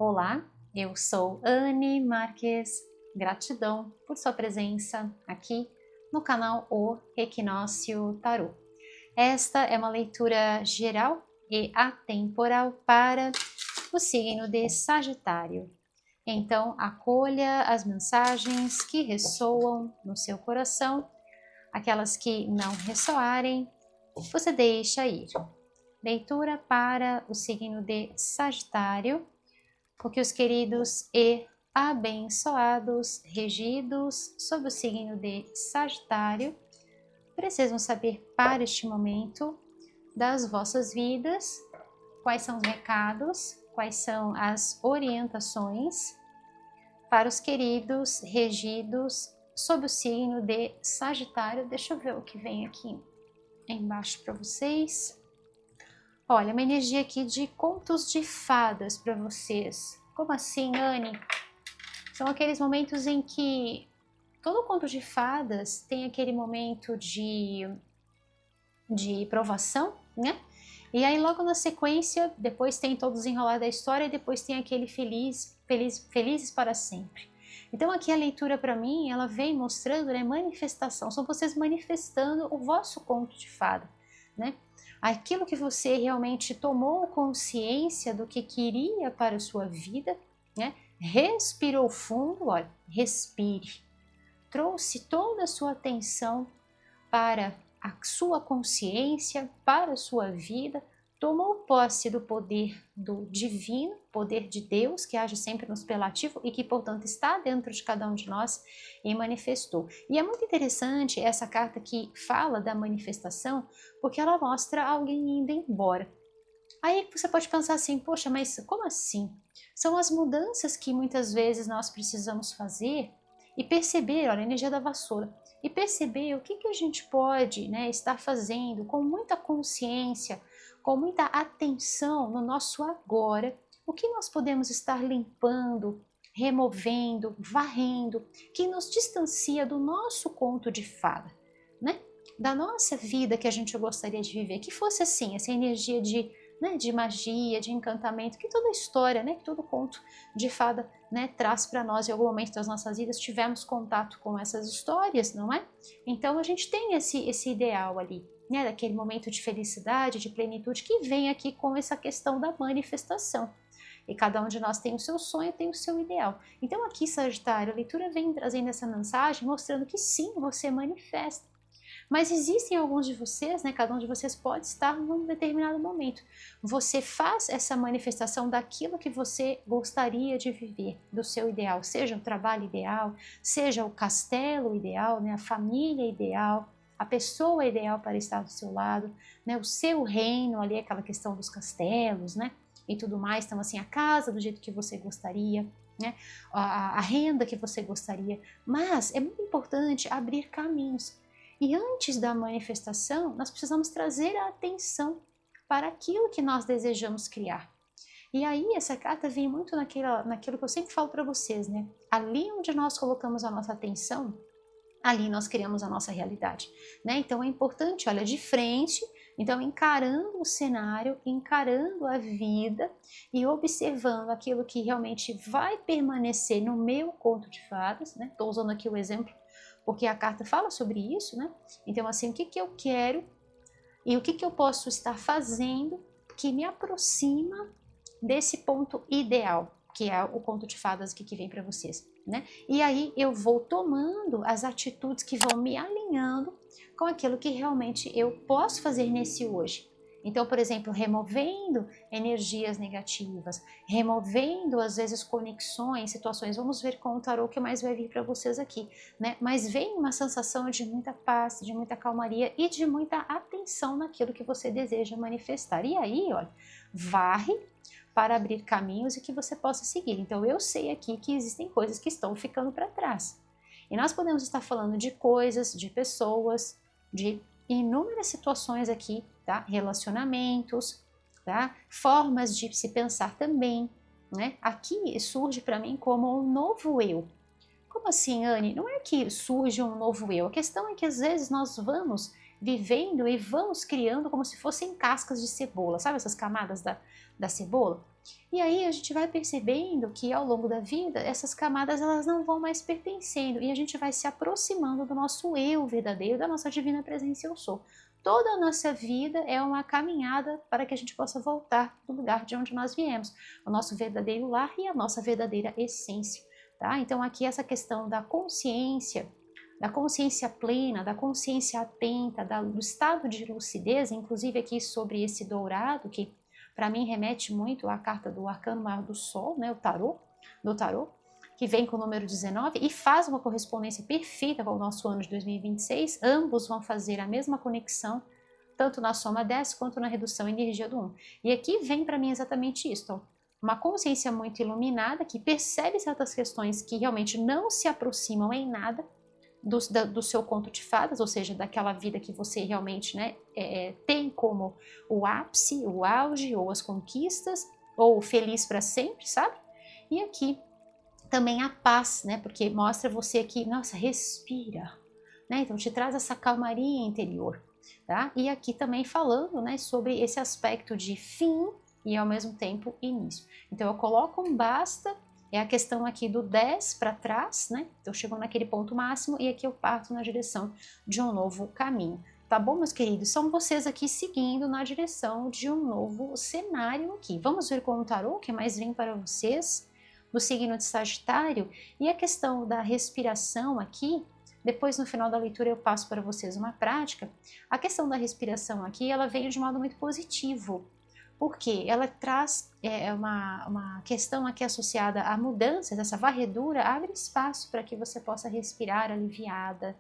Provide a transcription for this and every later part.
Olá, eu sou Anne Marques. Gratidão por sua presença aqui no canal O Equinócio Tarô. Esta é uma leitura geral e atemporal para o signo de Sagitário. Então, acolha as mensagens que ressoam no seu coração, aquelas que não ressoarem, você deixa ir. Leitura para o signo de Sagitário, porque os queridos e abençoados regidos sob o signo de Sagitário precisam saber para este momento das vossas vidas quais são os recados, quais são as orientações para os queridos regidos sob o signo de Sagitário. Deixa eu ver o que vem aqui embaixo para vocês. Olha, uma energia aqui de contos de fadas para vocês. Como assim, Anne? São aqueles momentos em que todo conto de fadas tem aquele momento de provação, né? E aí logo na sequência, depois tem todo o desenrolar da história e depois tem aquele felizes para sempre. Então aqui a leitura para mim, ela vem mostrando, né, manifestação. São vocês manifestando o vosso conto de fada, né? Aquilo que você realmente tomou consciência do que queria para a sua vida, né? Respirou fundo, olha, respire. Trouxe toda a sua atenção para a sua consciência, para a sua vida, tomou posse do poder do divino, poder de Deus, que age sempre no superlativo e que, portanto, está dentro de cada um de nós e manifestou. E é muito interessante essa carta que fala da manifestação, porque ela mostra alguém indo embora. Aí você pode pensar assim, poxa, mas como assim? São as mudanças que muitas vezes nós precisamos fazer e perceber, olha, a energia da vassoura, e perceber o que a gente pode, né, estar fazendo com muita consciência, com muita atenção no nosso agora, o que nós podemos estar limpando, removendo, varrendo, que nos distancia do nosso conto de fada, né? Da nossa vida que a gente gostaria de viver, que fosse assim, essa energia de, né, de magia, de encantamento, que toda história, né, que todo conto de fada, né, traz para nós em algum momento das nossas vidas, tivemos contato com essas histórias, não é? Então a gente tem esse ideal ali, né, daquele momento de felicidade, de plenitude, que vem aqui com essa questão da manifestação. E cada um de nós tem o seu sonho, tem o seu ideal. Então aqui, Sagitário, a leitura vem trazendo essa mensagem, mostrando que sim, você manifesta. Mas existem alguns de vocês, né, cada um de vocês pode estar num determinado momento. Você faz essa manifestação daquilo que você gostaria de viver, do seu ideal, seja o trabalho ideal, seja o castelo ideal, né, a família ideal, a pessoa ideal para estar do seu lado, né, o seu reino ali, aquela questão dos castelos, né, e tudo mais. Então assim, a casa do jeito que você gostaria, né, a renda que você gostaria. Mas é muito importante abrir caminhos. E antes da manifestação, nós precisamos trazer a atenção para aquilo que nós desejamos criar. E aí essa carta vem muito naquilo que eu sempre falo para vocês, né? Ali onde nós colocamos a nossa atenção, ali nós criamos a nossa realidade, né? Então é importante, olha, de frente, então encarando o cenário, encarando a vida e observando aquilo que realmente vai permanecer no meu conto de fadas, né? Estou usando aqui o exemplo porque a carta fala sobre isso, né? Então assim, o que eu quero e o que eu posso estar fazendo que me aproxima desse ponto ideal, que é o conto de fadas que vem para vocês, né? E aí eu vou tomando as atitudes que vão me alinhando com aquilo que realmente eu posso fazer nesse hoje. Então, por exemplo, removendo energias negativas, removendo às vezes conexões, situações. Vamos ver com o tarô que mais vai vir para vocês aqui, né? Mas vem uma sensação de muita paz, de muita calmaria e de muita atenção naquilo que você deseja manifestar. E aí, olha, varre para abrir caminhos e que você possa seguir. Então eu sei aqui que existem coisas que estão ficando para trás. E nós podemos estar falando de coisas, de pessoas, de inúmeras situações aqui, tá? Relacionamentos, tá? Formas de se pensar também, né? Aqui surge para mim como um novo eu. Como assim, Anne? Não é que surge um novo eu. A questão é que às vezes nós vamos vivendo e vamos criando como se fossem cascas de cebola. Sabe essas camadas da cebola? E aí a gente vai percebendo que ao longo da vida, essas camadas elas não vão mais pertencendo e a gente vai se aproximando do nosso eu verdadeiro, da nossa divina presença eu sou. Toda a nossa vida é uma caminhada para que a gente possa voltar do lugar de onde nós viemos, o nosso verdadeiro lar e a nossa verdadeira essência. Tá? Então aqui essa questão da consciência plena, da consciência atenta, do estado de lucidez, inclusive aqui sobre esse dourado, que para mim remete muito à carta do Arcano Maior do Sol, né, o tarô, do tarô, que vem com o número 19 e faz uma correspondência perfeita com o nosso ano de 2026, ambos vão fazer a mesma conexão, tanto na soma 10 quanto na redução energia do 1. E aqui vem para mim exatamente isso, ó, uma consciência muito iluminada que percebe certas questões que realmente não se aproximam em nada do seu conto de fadas, ou seja, daquela vida que você realmente, né, tem como o ápice, o auge, ou as conquistas, ou feliz para sempre, sabe? E aqui também a paz, né, porque mostra você aqui, nossa, respira, né, então te traz essa calmaria interior, tá? E aqui também falando, né, sobre esse aspecto de fim e ao mesmo tempo início. Então eu coloco um basta. É a questão aqui do 10 para trás, né? Então chegou naquele ponto máximo e aqui eu parto na direção de um novo caminho. Tá bom, meus queridos? São vocês aqui seguindo na direção de um novo cenário aqui. Vamos ver com o tarô, o que mais vem para vocês do signo de Sagitário. E a questão da respiração aqui, depois no final da leitura eu passo para vocês uma prática. A questão da respiração aqui, ela veio de modo muito positivo. Porque ela traz uma questão aqui associada a mudanças, essa varredura abre espaço para que você possa respirar aliviado,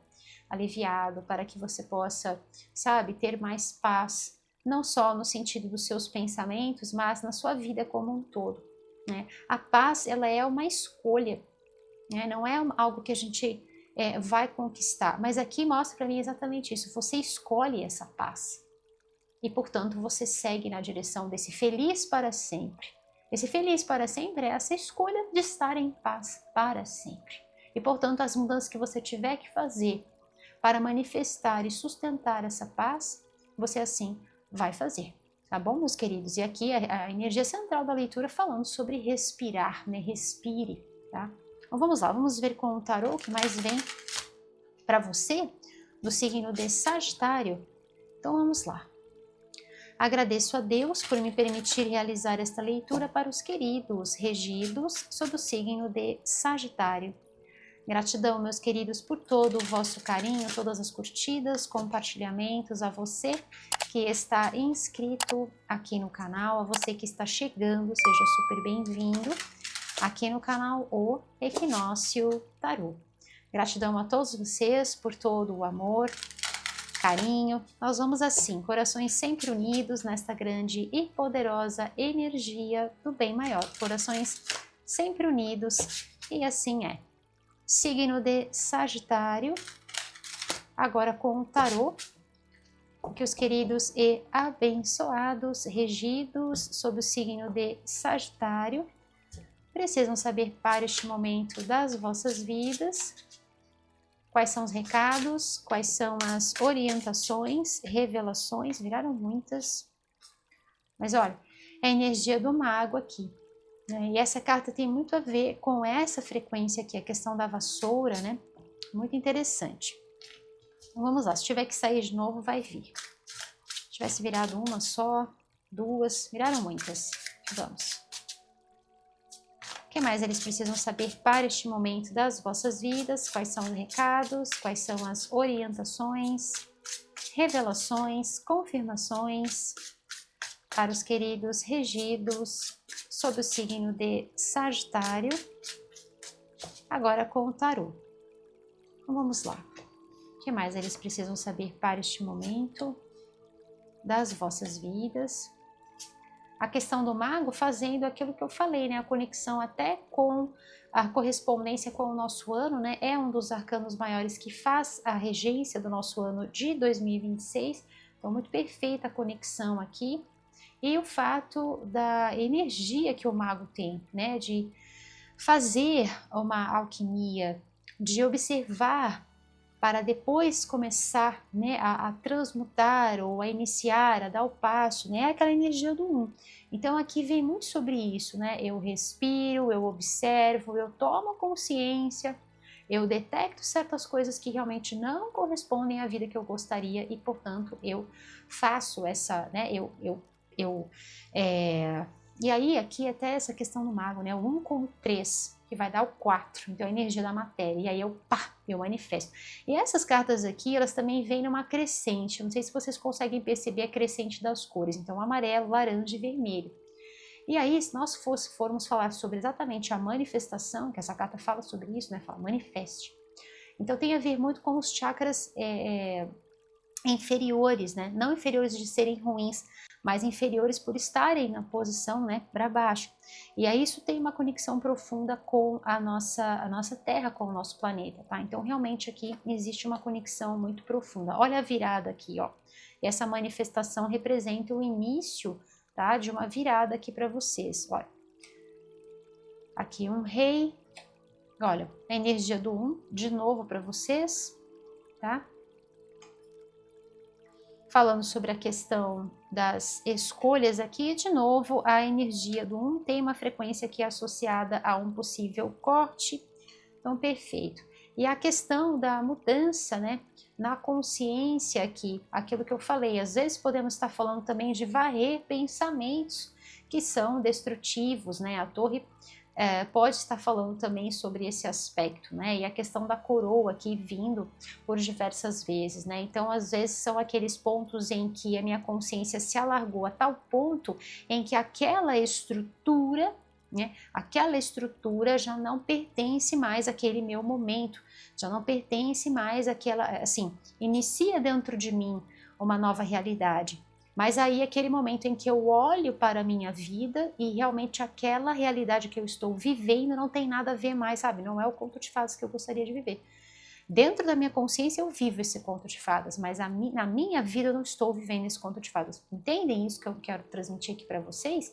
para que você possa, sabe, ter mais paz, não só no sentido dos seus pensamentos, mas na sua vida como um todo, né? A paz, ela é uma escolha, né? Não é algo que a gente vai conquistar, mas aqui mostra para mim exatamente isso, você escolhe essa paz. E, portanto, você segue na direção desse feliz para sempre. Esse feliz para sempre é essa escolha de estar em paz para sempre. E, portanto, as mudanças que você tiver que fazer para manifestar e sustentar essa paz, você assim vai fazer. Tá bom, meus queridos? E aqui a energia central da leitura falando sobre respirar, né? Respire, tá? Então, vamos lá, vamos ver com o tarô o que mais vem para você do signo de Sagitário. Então, vamos lá. Agradeço a Deus por me permitir realizar esta leitura para os queridos regidos sob o signo de Sagitário. Gratidão, meus queridos, por todo o vosso carinho, todas as curtidas, compartilhamentos, a você que está inscrito aqui no canal, a você que está chegando, seja super bem-vindo aqui no canal O Equinócio Tarô. Gratidão a todos vocês por todo o amor, carinho. Nós vamos assim, corações sempre unidos nesta grande e poderosa energia do bem maior. Corações sempre unidos e assim é. Signo de Sagitário, agora com o tarô, que os queridos e abençoados, regidos sob o signo de Sagitário, precisam saber para este momento das vossas vidas. Quais são os recados, quais são as orientações, revelações, viraram muitas. Mas olha, é a energia do mago aqui, né? E essa carta tem muito a ver com essa frequência aqui, a questão da vassoura, né? Muito interessante. Então vamos lá, se tiver que sair de novo, vai vir. Se tivesse virado uma só, duas, viraram muitas. Vamos. O que mais eles precisam saber para este momento das vossas vidas? Quais são os recados? Quais são as orientações, revelações, confirmações para os queridos regidos sob o signo de Sagitário? Agora com o tarô. Então vamos lá. O que mais eles precisam saber para este momento das vossas vidas? A questão do mago fazendo aquilo que eu falei, né? A conexão até com a correspondência com o nosso ano, né? É um dos arcanos maiores que faz a regência do nosso ano de 2026. Então, muito perfeita a conexão aqui. E o fato da energia que o mago tem, né? De fazer uma alquimia, de observar para depois começar, né, a transmutar ou a iniciar, a dar o passo, né, é aquela energia do um. Então aqui vem muito sobre isso, né, eu respiro, eu observo, eu tomo consciência, eu detecto certas coisas que realmente não correspondem à vida que eu gostaria e, portanto, eu faço essa, né, eu e aí aqui até essa questão do mago, né, o 1 com o 3, que vai dar o 4, então a energia da matéria, e aí eu manifesto. E essas cartas aqui, elas também vêm numa crescente, não sei se vocês conseguem perceber a crescente das cores, então amarelo, laranja e vermelho. E aí, se nós formos falar sobre exatamente a manifestação, que essa carta fala sobre isso, né, fala manifeste. Então tem a ver muito com os chakras inferiores, né, não inferiores de serem ruins, mas inferiores por estarem na posição, né, para baixo. E aí isso tem uma conexão profunda com a nossa Terra, com o nosso planeta, tá? Então realmente aqui existe uma conexão muito profunda. Olha a virada aqui, ó. Essa manifestação representa o início, tá, de uma virada aqui para vocês. Olha, aqui um rei. Olha, a energia do 1 de novo para vocês, tá? Falando sobre a questão das escolhas aqui, de novo, a energia do 1 tem uma frequência aqui associada a um possível corte, então perfeito. E a questão da mudança, né, na consciência aqui, aquilo que eu falei, às vezes podemos estar falando também de varrer pensamentos que são destrutivos, né, a torre pode estar falando também sobre esse aspecto, né? E a questão da coroa aqui vindo por diversas vezes, né? Então, às vezes são aqueles pontos em que a minha consciência se alargou a tal ponto em que aquela estrutura, né? Aquela estrutura já não pertence mais àquele meu momento, já não pertence mais àquela, assim, inicia dentro de mim uma nova realidade. Mas aí aquele momento em que eu olho para a minha vida e realmente aquela realidade que eu estou vivendo não tem nada a ver mais, sabe? Não é o conto de fadas que eu gostaria de viver. Dentro da minha consciência eu vivo esse conto de fadas, mas na minha vida eu não estou vivendo esse conto de fadas. Entendem isso que eu quero transmitir aqui para vocês?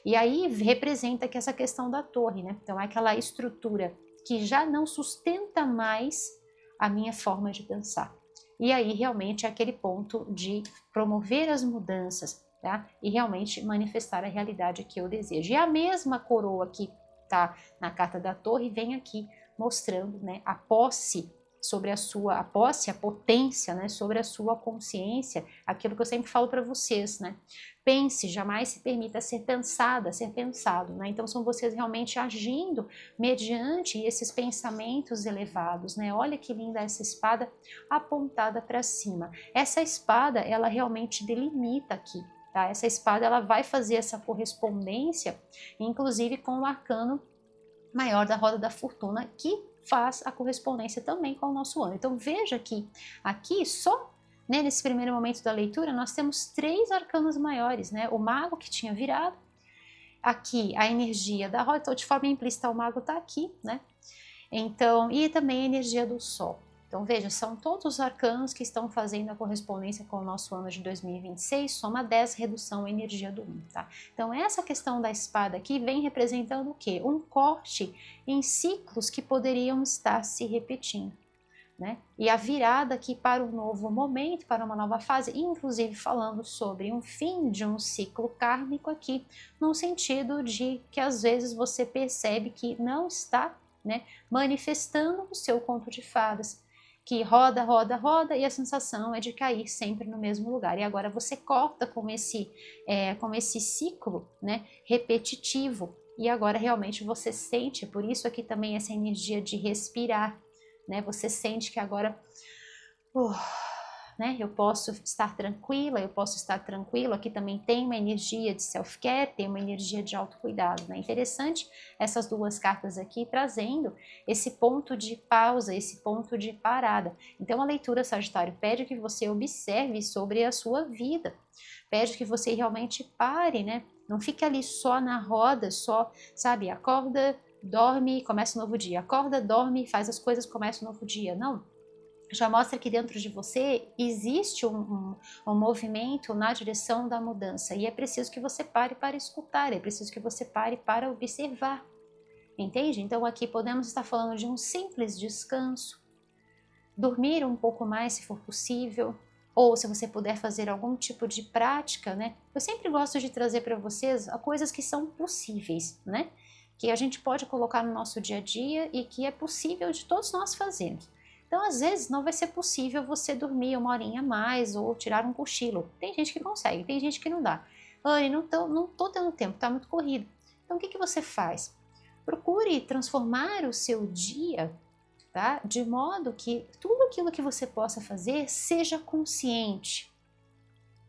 E aí representa que essa questão da torre, né? Então é aquela estrutura que já não sustenta mais a minha forma de pensar. E aí realmente é aquele ponto de promover as mudanças, tá? E realmente manifestar a realidade que eu desejo. E a mesma coroa que tá na carta da torre vem aqui mostrando, né, a posse sobre a posse, a potência, né, sobre a sua consciência, aquilo que eu sempre falo para vocês, né? Pense, jamais se permita ser pensada, ser pensado, né? Então são vocês realmente agindo mediante esses pensamentos elevados, né? Olha que linda essa espada apontada para cima. Essa espada, ela realmente delimita aqui, tá? Essa espada, ela vai fazer essa correspondência, inclusive com o arcano maior da roda da fortuna, que faz a correspondência também com o nosso ano. Então veja que aqui só, né, nesse primeiro momento da leitura nós temos 3 arcanos maiores, né? O mago que tinha virado, aqui a energia da roda, então de forma implícita o mago está aqui, né? Então, e também a energia do sol. Então veja, são todos os arcanos que estão fazendo a correspondência com o nosso ano de 2026, soma 10, redução energia do 1, tá? Então essa questão da espada aqui vem representando o quê? Um corte em ciclos que poderiam estar se repetindo, né? E a virada aqui para um novo momento, para uma nova fase, inclusive falando sobre um fim de um ciclo kármico aqui, no sentido de que às vezes você percebe que não está, né, manifestando o seu conto de fadas, que roda, roda, roda e a sensação é de cair sempre no mesmo lugar. E agora você corta com esse ciclo, né, repetitivo. E agora realmente você sente, por isso aqui também essa energia de respirar, né? Você sente que agora né, eu posso estar tranquila, eu posso estar tranquilo. Aqui também tem uma energia de self-care, tem uma energia de autocuidado, né? Interessante essas duas cartas aqui trazendo esse ponto de pausa, esse ponto de parada. Então a leitura Sagitário pede que você observe sobre a sua vida, pede que você realmente pare, né? Não fique ali só na roda, só, sabe, acorda, dorme, começa um novo dia, acorda, dorme, faz as coisas, começa um novo dia. Não. Já mostra que dentro de você existe um movimento na direção da mudança e é preciso que você pare para escutar, é preciso que você pare para observar, entende? Então aqui podemos estar falando de um simples descanso, dormir um pouco mais se for possível, ou se você puder fazer algum tipo de prática, né? Eu sempre gosto de trazer para vocês coisas que são possíveis, né? Que a gente pode colocar no nosso dia a dia e que é possível de todos nós fazermos. Então, às vezes, não vai ser possível você dormir uma horinha a mais ou tirar um cochilo. Tem gente que consegue, tem gente que não dá. Ai, não tô tendo tempo, tá muito corrido. Então, o que você faz? Procure transformar o seu dia, tá? De modo que tudo aquilo que você possa fazer seja consciente,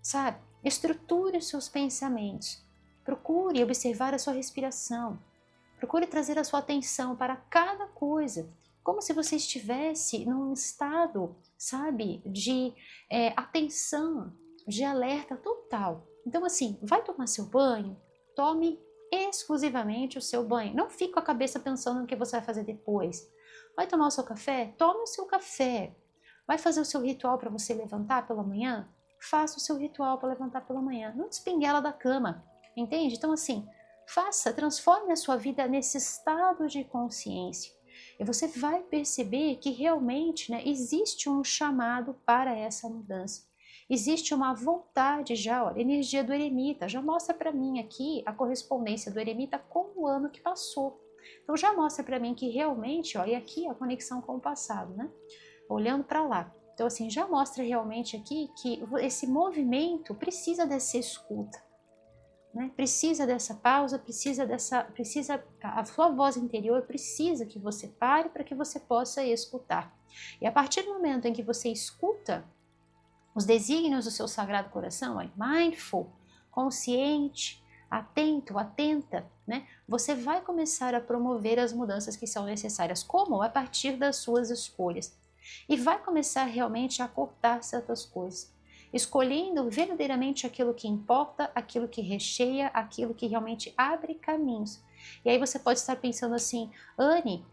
sabe? Estruture os seus pensamentos. Procure observar a sua respiração. Procure trazer a sua atenção para cada coisa, como se você estivesse num estado, sabe, de atenção, de alerta total. Então, assim, vai tomar seu banho, tome exclusivamente o seu banho. Não fique com a cabeça pensando no que você vai fazer depois. Vai tomar o seu café? Tome o seu café. Vai fazer o seu ritual para você levantar pela manhã? Faça o seu ritual para levantar pela manhã. Não despinguela da cama, entende? Então, assim, faça, transforme a sua vida nesse estado de consciência. E você vai perceber que realmente, né, existe um chamado para essa mudança. Existe uma vontade já, olha, energia do eremita, já mostra para mim aqui a correspondência do eremita com o ano que passou. Então já mostra para mim que realmente, ó, e aqui a conexão com o passado, né? Olhando para lá. Então assim, já mostra realmente aqui que esse movimento precisa dessa escuta. Né? Precisa dessa pausa, a sua voz interior precisa que você pare para que você possa escutar. E a partir do momento em que você escuta os desígnios do seu Sagrado Coração, mindful, consciente, atento, atenta, né? Você vai começar a promover as mudanças que são necessárias. Como? A partir das suas escolhas. E vai começar realmente a cortar certas coisas, escolhendo verdadeiramente aquilo que importa, aquilo que recheia, aquilo que realmente abre caminhos. E aí você pode estar pensando assim, Anne,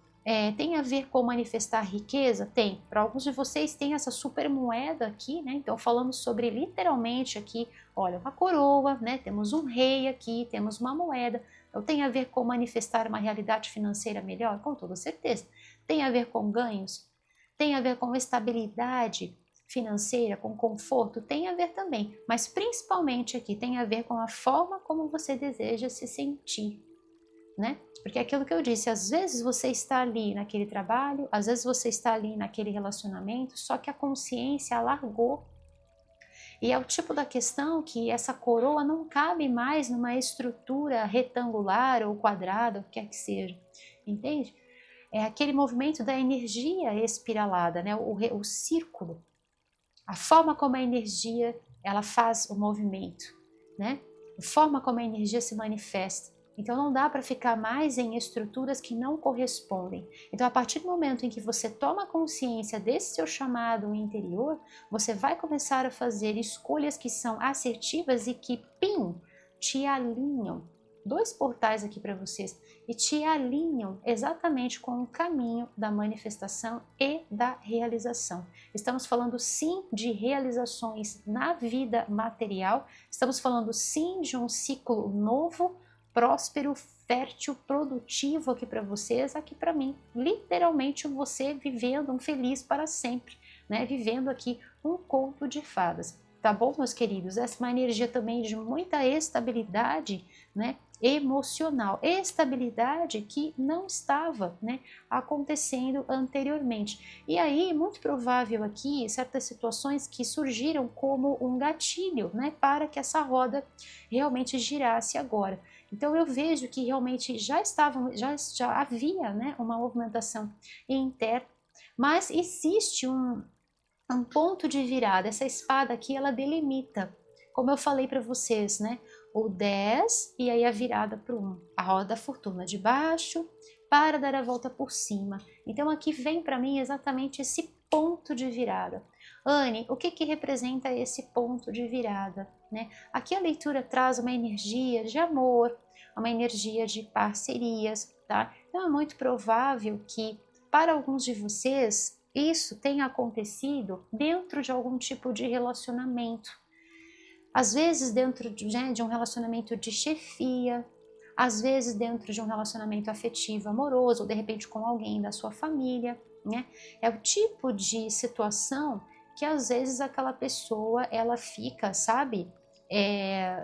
tem a ver com manifestar riqueza? Tem. Para alguns de vocês tem essa super moeda aqui, né? Então falamos sobre literalmente aqui, olha, uma coroa, né? Temos um rei aqui, temos uma moeda. Então tem a ver com manifestar uma realidade financeira melhor? Com toda certeza. Tem a ver com ganhos? Tem a ver com estabilidade financeira, com conforto? Tem a ver também, mas principalmente aqui tem a ver com a forma como você deseja se sentir, né? Porque é aquilo que eu disse, às vezes você está ali naquele trabalho, às vezes você está ali naquele relacionamento, só que a consciência alargou. E é o tipo da questão que essa coroa não cabe mais numa estrutura retangular ou quadrada, o que quer que seja, entende? É aquele movimento da energia espiralada, né? O círculo. A forma como a energia ela faz o movimento, né? A forma como a energia se manifesta. Então não dá para ficar mais em estruturas que não correspondem. Então a partir do momento em que você toma consciência desse seu chamado interior, você vai começar a fazer escolhas que são assertivas e que, te alinham. Dois portais aqui para vocês e te alinham exatamente com o caminho da manifestação e da realização. Estamos falando sim de realizações na vida material, estamos falando sim de um ciclo novo, próspero, fértil, produtivo aqui para vocês, aqui para mim. Literalmente você vivendo um feliz para sempre, né? Vivendo aqui um conto de fadas. Tá bom, meus queridos? Essa é uma energia também de muita estabilidade, né? Emocional, estabilidade que não estava, né, acontecendo anteriormente. E aí, muito provável aqui, certas situações que surgiram como um gatilho, né, para que essa roda realmente girasse agora. Então eu vejo que realmente já havia, né, uma movimentação interna, mas existe um ponto de virada. Essa espada aqui, ela delimita, como eu falei para vocês, né? O 10 e aí a virada para o 1. A roda da fortuna de baixo para dar a volta por cima. Então aqui vem para mim exatamente esse ponto de virada. Anne, o que representa esse ponto de virada, né? Aqui a leitura traz uma energia de amor, uma energia de parcerias, tá? Então é muito provável que para alguns de vocês isso tenha acontecido dentro de algum tipo de relacionamento. Às vezes dentro de um relacionamento de chefia, às vezes dentro de um relacionamento afetivo amoroso, ou de repente com alguém da sua família, né? É o tipo de situação que às vezes aquela pessoa ela fica, sabe,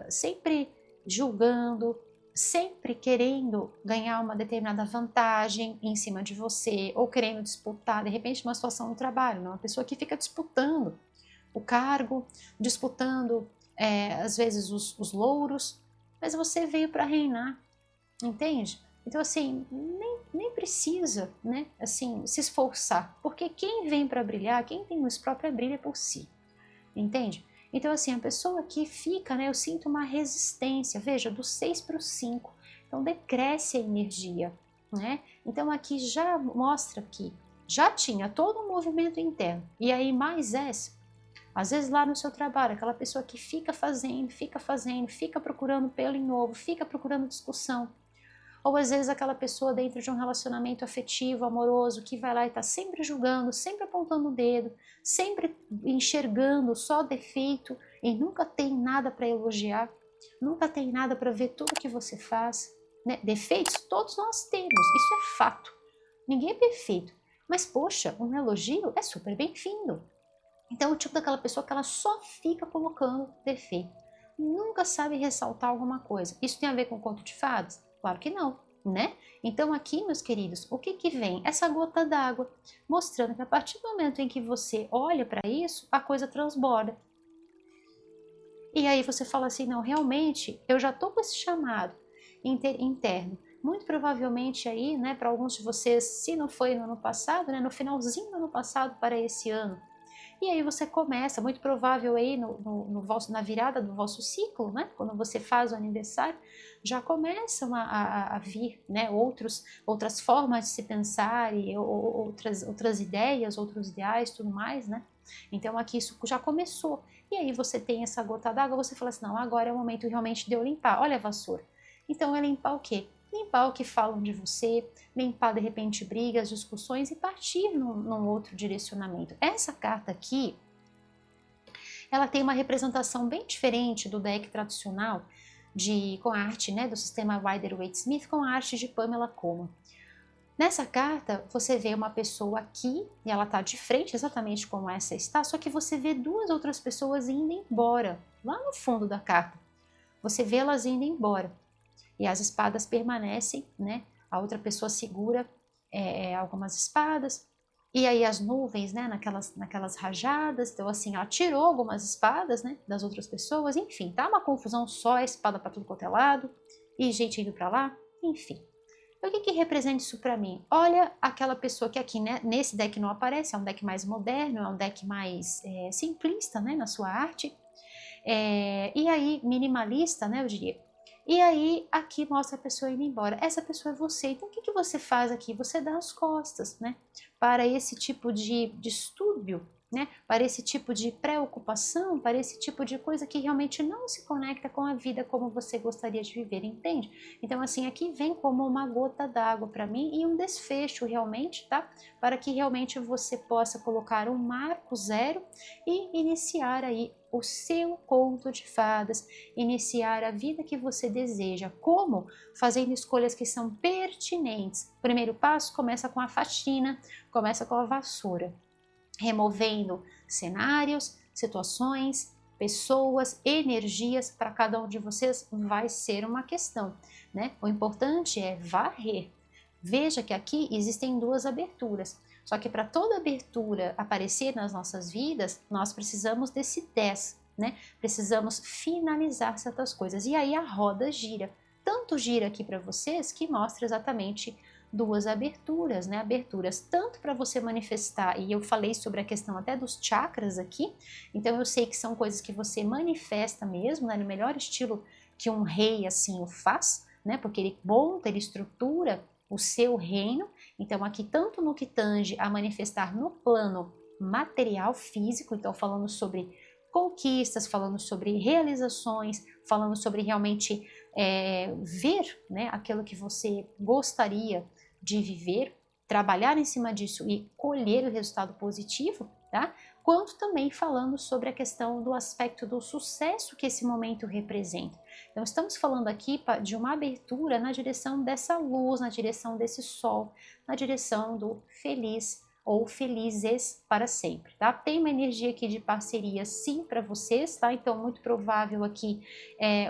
sempre julgando, sempre querendo ganhar uma determinada vantagem em cima de você, ou querendo disputar, de repente, uma situação no trabalho, né? Uma pessoa que fica disputando o cargo, disputando, às vezes, os louros, mas você veio para reinar, entende? Então, assim, nem precisa, né, assim, se esforçar, porque quem vem para brilhar, quem tem luz própria, brilha por si, entende? Então, assim, a pessoa que fica, né, eu sinto uma resistência, veja, do 6 para o 5, então decresce a energia, né? Então, aqui já mostra que já tinha todo um movimento interno, e aí mais essa, às vezes lá no seu trabalho, aquela pessoa que fica fazendo, fica procurando pelo em novo, fica procurando discussão, ou às vezes aquela pessoa dentro de um relacionamento afetivo, amoroso, que vai lá e está sempre julgando, sempre apontando o dedo, sempre enxergando só defeito e nunca tem nada para elogiar, nunca tem nada para ver tudo que você faz. Né? Defeitos todos nós temos, isso é fato. Ninguém é perfeito. Mas, poxa, um elogio é super bem-vindo. Então, é o tipo daquela pessoa que ela só fica colocando defeito. Nunca sabe ressaltar alguma coisa. Isso tem a ver com conto de fadas? Claro que não, né? Então aqui, meus queridos, o que que vem? Essa gota d'água, mostrando que a partir do momento em que você olha para isso, a coisa transborda. E aí você fala assim, não, realmente, eu já estou com esse chamado interno. Muito provavelmente aí, né, para alguns de vocês, se não foi no ano passado, né, no finalzinho do ano passado para esse ano, e aí você começa, muito provável aí na virada do vosso ciclo, né? Quando você faz o aniversário, já começam a vir, né? Outras formas de se pensar e outras ideias, outros ideais, tudo mais, né? Então aqui isso já começou. E aí você tem essa gota d'água, você fala assim, não, agora é o momento realmente de eu limpar. Olha a vassoura. Então é limpar o quê? Limpar o que falam de você, limpar de repente brigas, discussões e partir num outro direcionamento. Essa carta aqui, ela tem uma representação bem diferente do deck tradicional com a arte, né, do sistema Rider-Waite-Smith com a arte de Pamela Colman. Nessa carta, você vê uma pessoa aqui, e ela está de frente exatamente como essa está, só que você vê duas outras pessoas indo embora, lá no fundo da carta. Você vê elas indo embora. E as espadas permanecem, né? A outra pessoa segura algumas espadas, e aí as nuvens, né? Naquelas rajadas, então assim, ela tirou algumas espadas, né? Das outras pessoas, enfim, tá uma confusão só, espada para tudo quanto é lado, e gente indo para lá, enfim. O que que representa isso para mim? Olha aquela pessoa que aqui, né, nesse deck não aparece, é um deck mais moderno, é um deck mais simplista, né? Na sua arte, e aí minimalista, né? Eu diria. E aí, aqui mostra a pessoa indo embora. Essa pessoa é você. Então, o que, que você faz aqui? Você dá as costas, né? Para esse tipo de distúrbio, né? Para esse tipo de preocupação, para esse tipo de coisa que realmente não se conecta com a vida como você gostaria de viver, entende? Então, assim, aqui vem como uma gota d'água para mim e um desfecho realmente, tá? Para que realmente você possa colocar um marco zero e iniciar aí o seu conto de fadas, iniciar a vida que você deseja. Como? Fazendo escolhas que são pertinentes. O primeiro passo começa com a faxina, começa com a vassoura, removendo cenários, situações, pessoas, energias. Para cada um de vocês vai ser uma questão, né? O importante é varrer. Veja que aqui existem duas aberturas. Só que para toda abertura aparecer nas nossas vidas, nós precisamos desse 10, né? Precisamos finalizar certas coisas. E aí a roda gira. Tanto gira aqui para vocês que mostra exatamente duas aberturas, né? Aberturas tanto para você manifestar, e eu falei sobre a questão até dos chakras aqui, então eu sei que são coisas que você manifesta mesmo, né? No melhor estilo que um rei assim o faz, né? Porque ele monta, ele estrutura o seu reino. Então aqui tanto no que tange a manifestar no plano material, físico, então falando sobre conquistas, falando sobre realizações, falando sobre realmente ver, né, aquilo que você gostaria de viver, trabalhar em cima disso e colher o resultado positivo, tá? Quanto também falando sobre a questão do aspecto do sucesso que esse momento representa. Então, estamos falando aqui de uma abertura na direção dessa luz, na direção desse sol, na direção do feliz, ou felizes para sempre, tá? Tem uma energia aqui de parceria sim para vocês, tá? Então muito provável aqui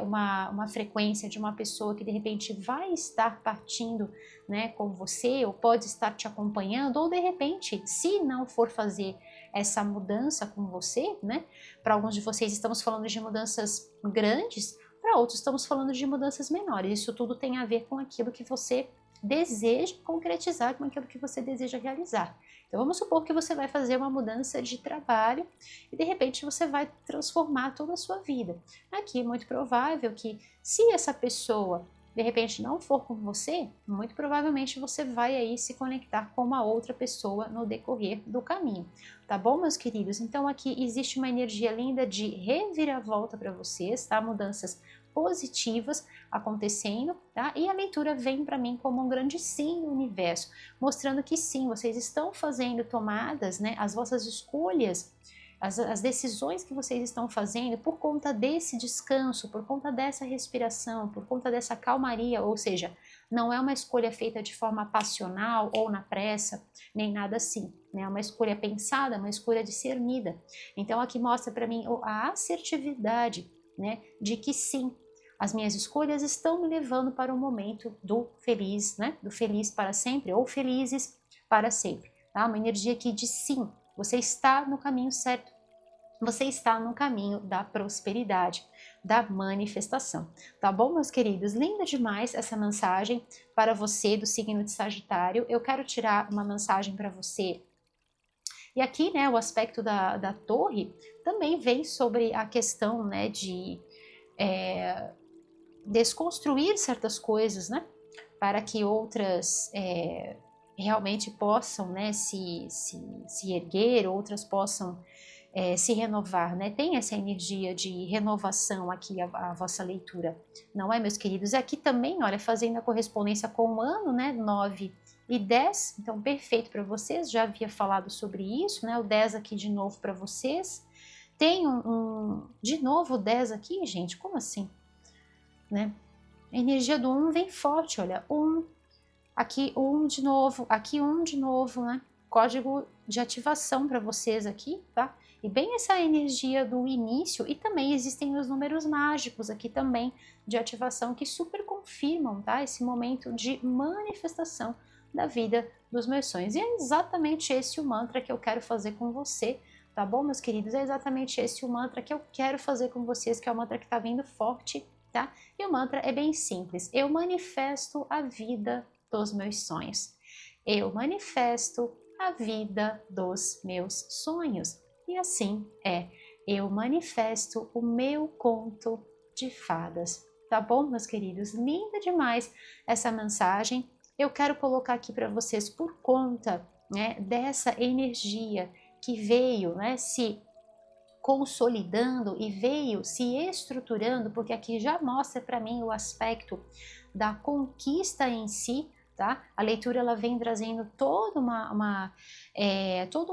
uma frequência de uma pessoa que de repente vai estar partindo, né, com você, ou pode estar te acompanhando, ou de repente, se não for fazer essa mudança com você, né? Para alguns de vocês estamos falando de mudanças grandes, para outros estamos falando de mudanças menores. Isso tudo tem a ver com aquilo que você deseja concretizar, com aquilo que você deseja realizar. Então vamos supor que você vai fazer uma mudança de trabalho e de repente você vai transformar toda a sua vida. Aqui é muito provável que, se essa pessoa de repente não for com você, muito provavelmente você vai aí se conectar com uma outra pessoa no decorrer do caminho, tá bom, meus queridos? Então aqui existe uma energia linda de reviravolta para vocês, tá? Mudanças positivas acontecendo, tá? E a leitura vem para mim como um grande sim no universo, mostrando que sim, vocês estão fazendo tomadas, né? As vossas escolhas, as decisões que vocês estão fazendo por conta desse descanso, por conta dessa respiração, por conta dessa calmaria, ou seja, não é uma escolha feita de forma passional ou na pressa, nem nada assim, né? É uma escolha pensada, uma escolha discernida. Então aqui mostra para mim a assertividade, né, de que sim, as minhas escolhas estão me levando para o momento do feliz, né, do feliz para sempre, ou felizes para sempre, tá? Uma energia aqui de sim, você está no caminho certo, você está no caminho da prosperidade, da manifestação, tá bom, meus queridos? Linda demais essa mensagem para você do signo de Sagitário. Eu quero tirar uma mensagem para você. E aqui, né, o aspecto da torre também vem sobre a questão, né, de desconstruir certas coisas, né, para que outras realmente possam, né, se erguer, outras possam se renovar, né? Tem essa energia de renovação aqui a vossa leitura, não é, meus queridos? Aqui também, olha, fazendo a correspondência com o ano, né, 9 e 10, então perfeito para vocês, já havia falado sobre isso, né, o 10 aqui de novo para vocês. Tem de novo o 10 aqui, gente, como assim? Né? A energia do 1 vem forte, olha, 1, aqui 1 de novo, aqui 1 de novo, né? Código de ativação para vocês aqui, tá? E bem essa energia do início, e também existem os números mágicos aqui também de ativação que super confirmam, tá? Esse momento de manifestação da vida dos meus sonhos. E é exatamente esse o mantra que eu quero fazer com você, tá bom, meus queridos? É exatamente esse o mantra que eu quero fazer com vocês, que é o mantra que tá vindo forte, tá? E o mantra é bem simples. Eu manifesto a vida dos meus sonhos. Eu manifesto a vida dos meus sonhos. E assim é. Eu manifesto o meu conto de fadas. Tá bom, meus queridos? Linda demais essa mensagem. Eu quero colocar aqui para vocês por conta, né, dessa energia que veio, né, se consolidando e veio se estruturando, porque aqui já mostra para mim o aspecto da conquista em si, tá? A leitura ela vem trazendo todo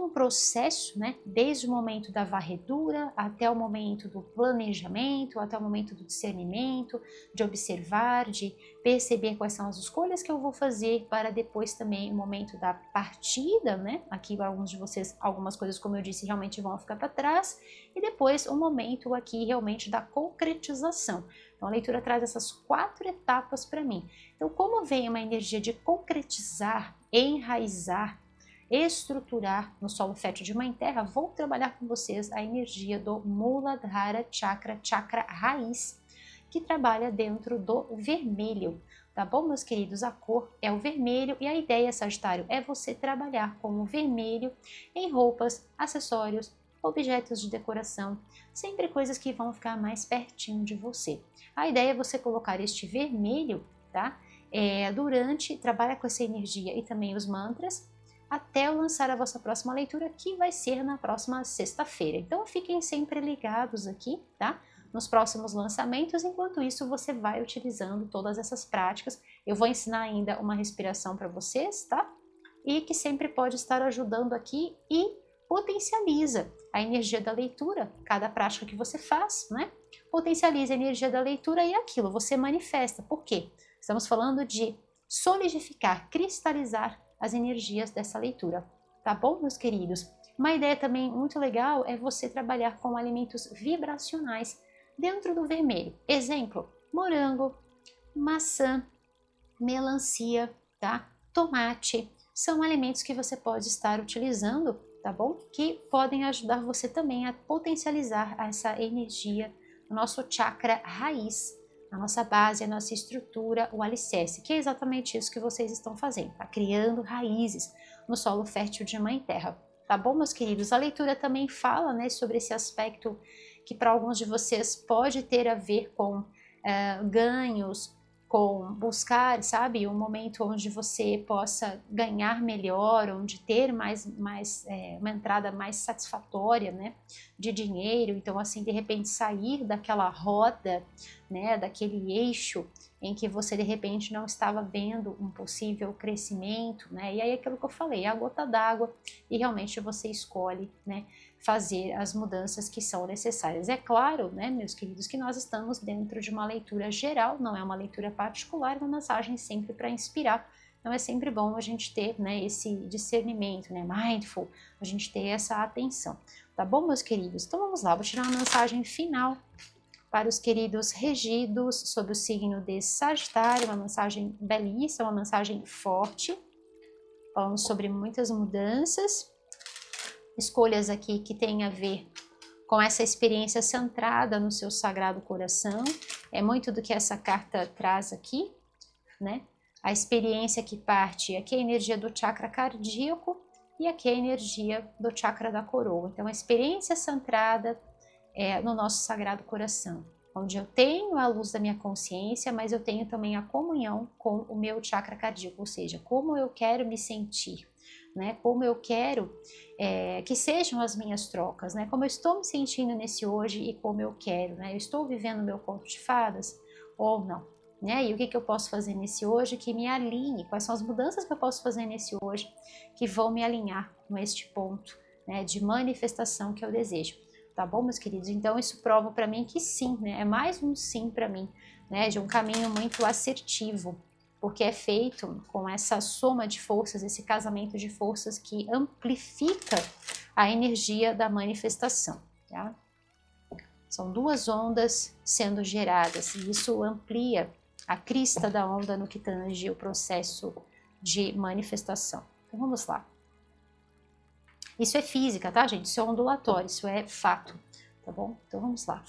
um processo, né? Desde o momento da varredura até o momento do planejamento, até o momento do discernimento, de observar, de perceber quais são as escolhas que eu vou fazer para depois também o momento da partida, né? Aqui alguns de vocês, algumas coisas, como eu disse, realmente vão ficar para trás, e depois o momento aqui realmente da concretização. Então a leitura traz essas 4 etapas para mim. Então, como vem uma energia de concretizar, enraizar, estruturar no solo fértil de Mãe Terra, vou trabalhar com vocês a energia do Muladhara Chakra, chakra raiz, que trabalha dentro do vermelho. Tá bom, meus queridos? A cor é o vermelho e a ideia, Sagitário, é você trabalhar com o vermelho em roupas, acessórios, objetos de decoração, sempre coisas que vão ficar mais pertinho de você. A ideia é você colocar este vermelho, tá? Trabalha com essa energia e também os mantras, até eu lançar a vossa próxima leitura, que vai ser na próxima sexta-feira. Então fiquem sempre ligados aqui, tá? Nos próximos lançamentos, enquanto isso você vai utilizando todas essas práticas. Eu vou ensinar ainda uma respiração para vocês, tá? E que sempre pode estar ajudando aqui e potencializa a energia da leitura, cada prática que você faz, né? Potencializa a energia da leitura e aquilo você manifesta. Por quê? Estamos falando de solidificar, cristalizar as energias dessa leitura, tá bom, meus queridos? Uma ideia também muito legal é você trabalhar com alimentos vibracionais dentro do vermelho. Exemplo, morango, maçã, melancia, tá? Tomate. São alimentos que você pode estar utilizando, tá bom? Que podem ajudar você também a potencializar essa energia no nosso chakra raiz, a nossa base, a nossa estrutura, o alicerce, que é exatamente isso que vocês estão fazendo, tá? Criando raízes no solo fértil de Mãe Terra. Tá bom, meus queridos? A leitura também fala, né, sobre esse aspecto que para alguns de vocês pode ter a ver com ganhos, com buscar, sabe, um momento onde você possa ganhar melhor, onde ter uma entrada mais satisfatória, né, de dinheiro. Então, assim, de repente sair daquela roda, né, daquele eixo em que você de repente não estava vendo um possível crescimento, né, e aí aquilo que eu falei, a gota d'água, e realmente você escolhe, né, fazer as mudanças que são necessárias. É claro, né, meus queridos, que nós estamos dentro de uma leitura geral, não é uma leitura particular, uma mensagem sempre para inspirar. Então é sempre bom a gente ter, né, esse discernimento, né, mindful, a gente ter essa atenção. Tá bom, meus queridos? Então vamos lá, vou tirar uma mensagem final para os queridos regidos sob o signo de Sagitário, uma mensagem belíssima, uma mensagem forte, falando sobre muitas mudanças, escolhas aqui que têm a ver com essa experiência centrada no seu sagrado coração. É muito do que essa carta traz aqui, né? A experiência que parte, aqui é a energia do chakra cardíaco e aqui é a energia do chakra da coroa. Então, a experiência centrada no nosso sagrado coração, onde eu tenho a luz da minha consciência, mas eu tenho também a comunhão com o meu chakra cardíaco, ou seja, como eu quero me sentir, né? Como eu quero que sejam as minhas trocas, né? Como eu estou me sentindo nesse hoje e como eu quero, né? Eu estou vivendo meu conto de fadas ou não, né? E o que eu posso fazer nesse hoje que me alinhe? Quais são as mudanças que eu posso fazer nesse hoje que vão me alinhar com este ponto, né, de manifestação que eu desejo? Tá bom, meus queridos? Então isso prova para mim que sim, né? É mais um sim para mim, né? De um caminho muito assertivo, porque é feito com essa soma de forças, esse casamento de forças que amplifica a energia da manifestação, tá? São duas ondas sendo geradas e isso amplia a crista da onda no que tange o processo de manifestação. Então vamos lá. Isso é física, tá, gente? Isso é ondulatório, isso é fato, tá bom? Então vamos lá.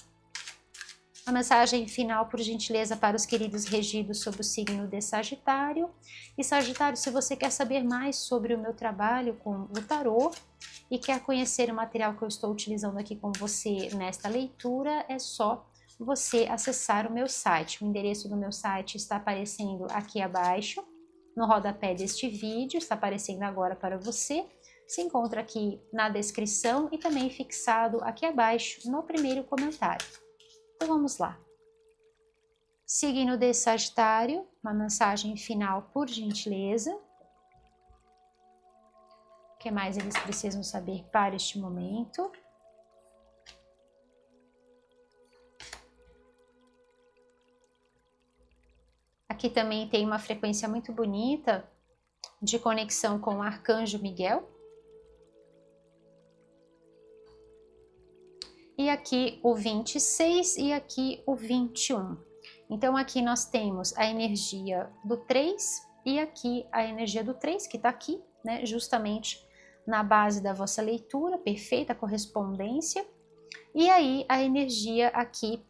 A mensagem final, por gentileza, para os queridos regidos sob o signo de Sagitário. E Sagitário, se você quer saber mais sobre o meu trabalho com o tarô e quer conhecer o material que eu estou utilizando aqui com você nesta leitura, é só você acessar o meu site. O endereço do meu site está aparecendo aqui abaixo, no rodapé deste vídeo, está aparecendo agora para você. Se encontra aqui na descrição e também fixado aqui abaixo no primeiro comentário. Então vamos lá. Signo de Sagitário, uma mensagem final por gentileza. O que mais eles precisam saber para este momento? Aqui também tem uma frequência muito bonita de conexão com o Arcanjo Miguel. E aqui o 26 e aqui o 21. Então aqui nós temos a energia do 3 e aqui a energia do 3 que está aqui, né, justamente na base da vossa leitura, perfeita correspondência. E aí a energia aqui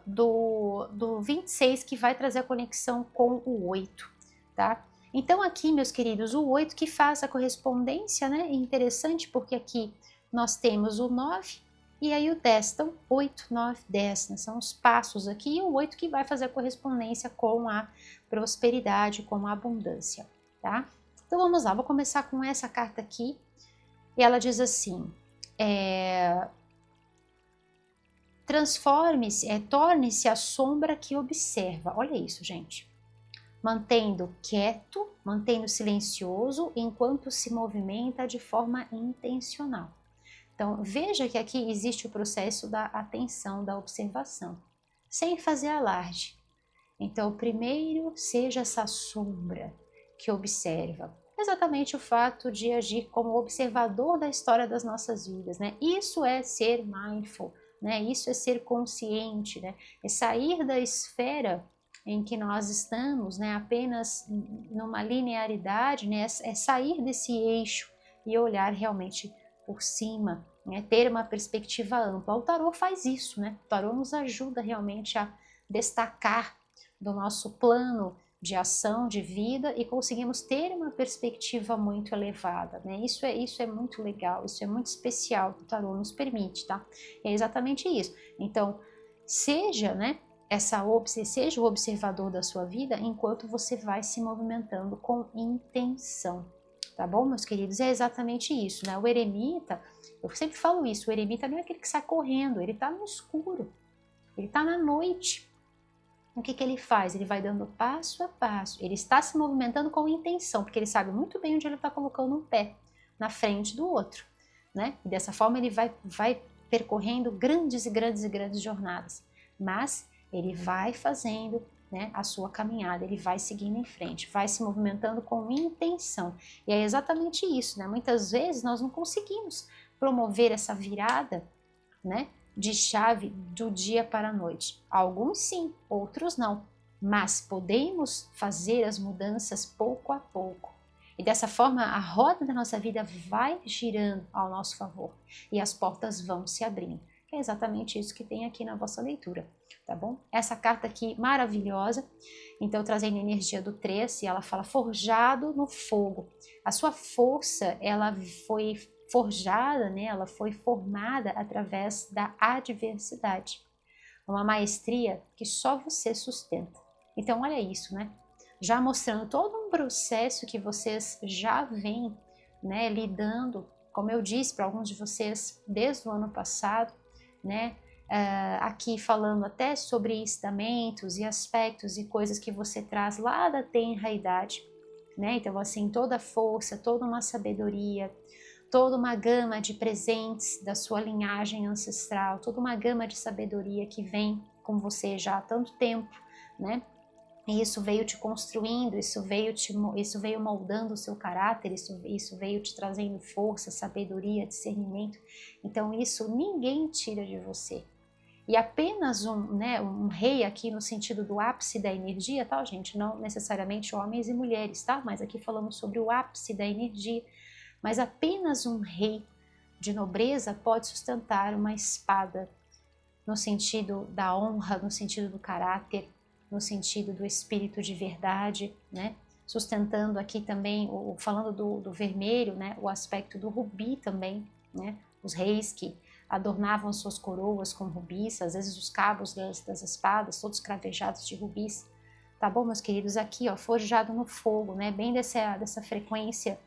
do 26 que vai trazer a conexão com o 8, tá? Então aqui, meus queridos, o 8 que faz a correspondência, né? É interessante porque aqui nós temos o 9 e aí o 10, então 8, 9, 10, né? São os passos aqui, e o 8 que vai fazer a correspondência com a prosperidade, com a abundância, tá? Então vamos lá, vou começar com essa carta aqui, e ela diz assim, transforme-se, torne-se a sombra que observa, olha isso, gente, mantendo quieto, mantendo silencioso, enquanto se movimenta de forma intencional. Então, veja que aqui existe o processo da atenção, da observação, sem fazer alarde. Então, primeiro, seja essa sombra que observa. Exatamente o fato de agir como observador da história das nossas vidas, né? Isso é ser mindful, né? Isso é ser consciente, né? É sair da esfera em que nós estamos, né? Apenas numa linearidade, né? É sair desse eixo e olhar realmente por cima, né? Ter uma perspectiva ampla. O tarô faz isso, né? O tarô nos ajuda realmente a destacar do nosso plano de ação, de vida, e conseguimos ter uma perspectiva muito elevada, né? Isso é muito legal, isso é muito especial que o tarô nos permite, tá? É exatamente isso. Então, seja, né, seja o observador da sua vida enquanto você vai se movimentando com intenção, tá bom, meus queridos? É exatamente isso, né? O eremita, eu sempre falo isso, o eremita não é aquele que sai correndo, ele tá no escuro, ele tá na noite. O que ele faz? Ele vai dando passo a passo, ele está se movimentando com intenção, porque ele sabe muito bem onde ele está colocando um pé na frente do outro, né? E dessa forma ele vai percorrendo grandes e grandes e grandes jornadas, mas ele vai fazendo, né, a sua caminhada, ele vai seguindo em frente, vai se movimentando com intenção. E é exatamente isso, né? Muitas vezes nós não conseguimos promover essa virada, né, de chave do dia para a noite. Alguns sim, outros não, mas podemos fazer as mudanças pouco a pouco. E dessa forma a roda da nossa vida vai girando ao nosso favor e as portas vão se abrindo. É exatamente isso que tem aqui na vossa leitura, tá bom? Essa carta aqui maravilhosa, então trazendo a energia do 3, e ela fala forjado no fogo. A sua força, ela foi forjada, né? Ela foi formada através da adversidade. Uma maestria que só você sustenta. Então, olha isso, né? Já mostrando todo um processo que vocês já vêm, né, lidando, como eu disse para alguns de vocês desde o ano passado, né? Aqui falando até sobre estamentos e aspectos e coisas que você traz lá da tenra idade, né? Então, assim, toda a força, toda uma sabedoria, toda uma gama de presentes da sua linhagem ancestral, toda uma gama de sabedoria que vem com você já há tanto tempo, né? E isso veio te construindo, isso veio moldando o seu caráter, isso veio te trazendo força, sabedoria, discernimento. Então isso ninguém tira de você. E apenas um rei aqui no sentido do ápice da energia, tá, gente? Não necessariamente homens e mulheres, tá? Mas aqui falamos sobre o ápice da energia. Mas apenas um rei de nobreza pode sustentar uma espada no sentido da honra, no sentido do caráter, no sentido do espírito de verdade, né? Sustentando aqui também, falando do vermelho, né? O aspecto do rubi também, né? Os reis que adornavam suas coroas com rubis, às vezes os cabos das espadas, todos cravejados de rubis. Tá bom, meus queridos? Aqui, ó, forjado no fogo, né? Bem dessa frequência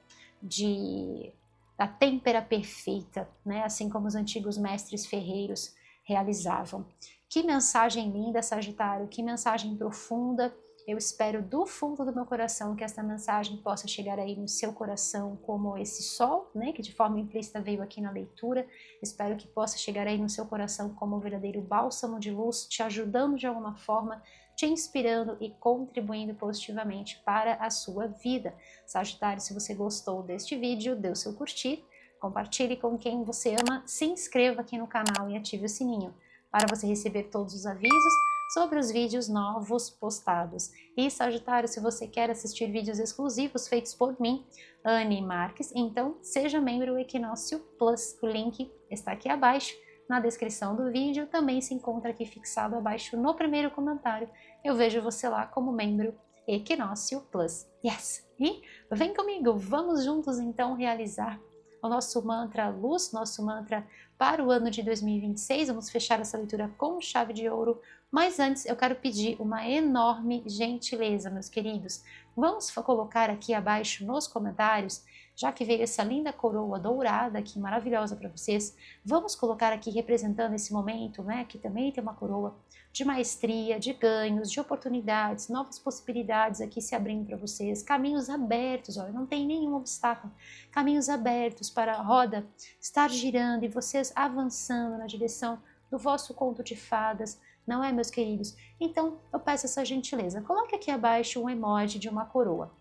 da têmpera perfeita, né? Assim como os antigos mestres ferreiros realizavam. Que mensagem linda, Sagitário, que mensagem profunda. Eu espero do fundo do meu coração que esta mensagem possa chegar aí no seu coração como esse sol, né, que de forma implícita veio aqui na leitura. Espero que possa chegar aí no seu coração como um verdadeiro bálsamo de luz, te ajudando de alguma forma, te inspirando e contribuindo positivamente para a sua vida. Sagitário, se você gostou deste vídeo, dê o seu curtir, compartilhe com quem você ama, se inscreva aqui no canal e ative o sininho para você receber todos os avisos sobre os vídeos novos postados. E Sagitário, se você quer assistir vídeos exclusivos feitos por mim, Anne Marques, então seja membro do Equinócio Plus. O link está aqui abaixo na descrição do vídeo, também se encontra aqui fixado abaixo no primeiro comentário. Eu vejo você lá como membro Equinócio Plus. Yes! E vem comigo, vamos juntos então realizar o nosso mantra luz, nosso mantra para o ano de 2026. Vamos fechar essa leitura com chave de ouro, mas antes eu quero pedir uma enorme gentileza, meus queridos. Vamos colocar aqui abaixo nos comentários, já que veio essa linda coroa dourada aqui, maravilhosa para vocês, vamos colocar aqui representando esse momento, né, que também tem uma coroa de maestria, de ganhos, de oportunidades, novas possibilidades aqui se abrindo para vocês, caminhos abertos, olha, não tem nenhum obstáculo, caminhos abertos para a roda estar girando e vocês avançando na direção do vosso conto de fadas, não é, meus queridos? Então, eu peço essa gentileza, coloque aqui abaixo um emoji de uma coroa.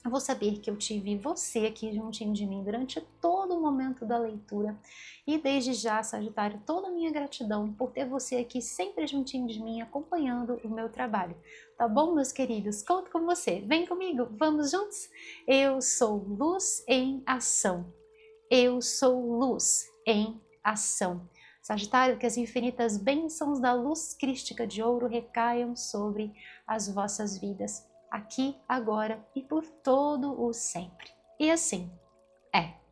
eu vou saber que eu tive você aqui juntinho de mim durante todo o momento da leitura. E desde já, Sagitário, toda a minha gratidão por ter você aqui sempre juntinho de mim, acompanhando o meu trabalho. Tá bom, meus queridos? Conto com você. Vem comigo, vamos juntos? Eu sou luz em ação. Eu sou luz em ação. Sagitário, que as infinitas bênçãos da luz crística de ouro recaiam sobre as vossas vidas, aqui, agora e por todo o sempre. E assim é.